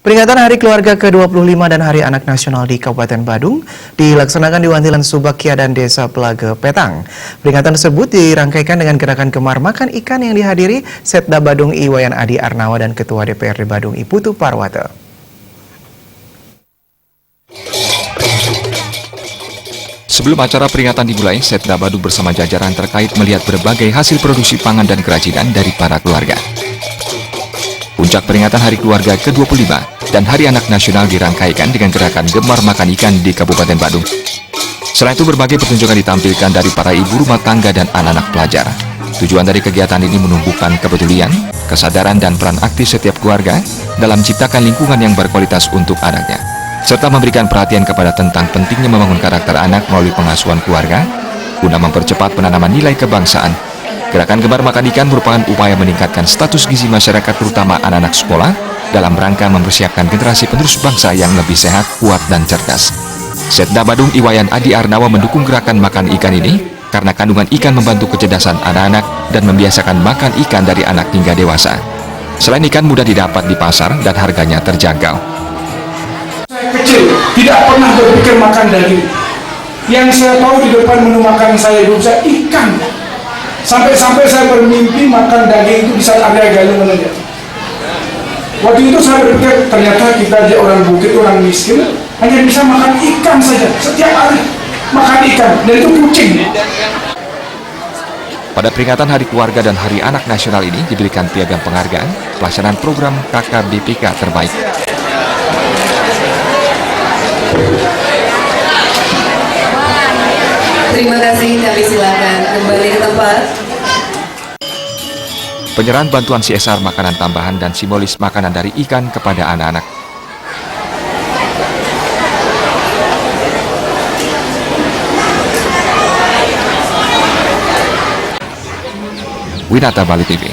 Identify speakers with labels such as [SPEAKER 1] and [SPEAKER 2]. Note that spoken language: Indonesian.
[SPEAKER 1] Peringatan Hari Keluarga ke-25 dan Hari Anak Nasional di Kabupaten Badung dilaksanakan di Wantilan Subakia dan Desa Pelaga Petang. Peringatan tersebut dirangkaikan dengan gerakan Gemar Makan Ikan yang dihadiri Setda Badung Iwayan Adi Arnawa dan Ketua DPRD Badung Iputu Parwata.
[SPEAKER 2] Sebelum acara peringatan dimulai, Setda Badung bersama jajaran terkait melihat berbagai hasil produksi pangan dan kerajinan dari para keluarga. Puncak peringatan Hari Keluarga ke-25 dan Hari Anak Nasional dirangkaikan dengan gerakan Gemar Makan Ikan di Kabupaten Badung. Selain itu, berbagai pertunjukan ditampilkan dari para ibu rumah tangga dan anak-anak pelajar. Tujuan dari kegiatan ini menumbuhkan kepedulian, kesadaran, dan peran aktif setiap keluarga dalam menciptakan lingkungan yang berkualitas untuk anaknya, serta memberikan perhatian kepada tentang pentingnya membangun karakter anak melalui pengasuhan keluarga guna mempercepat penanaman nilai kebangsaan. Gerakan Gemar Makan Ikan merupakan upaya meningkatkan status gizi masyarakat, terutama anak-anak sekolah, dalam rangka mempersiapkan generasi penerus bangsa yang lebih sehat, kuat, dan cerdas. Setda Badung Iwayan Adi Arnawa mendukung gerakan makan ikan ini karena kandungan ikan membantu kecerdasan anak-anak dan membiasakan makan ikan dari anak hingga dewasa. Selain ikan mudah didapat di pasar dan harganya terjangkau.
[SPEAKER 3] Saya kecil tidak pernah berpikir makan daging. Yang saya tahu di depan menu makan saya hidup saya ikan. Sampai-sampai saya bermimpi makan daging itu bisa ada galungan aja. Waktu itu saya berpikir ternyata kita aja orang bukit, orang miskin hanya bisa makan ikan saja setiap hari, makan ikan, dan itu kucing.
[SPEAKER 2] Pada peringatan Hari Keluarga dan Hari Anak Nasional ini diberikan piagam penghargaan pelaksanaan program KKBPK terbaik.
[SPEAKER 4] Terima kasih, kami silakan kembali ke tempat.
[SPEAKER 2] Penyerahan bantuan CSR makanan tambahan dan simbolis makanan dari ikan kepada anak-anak. Winata Bali TV.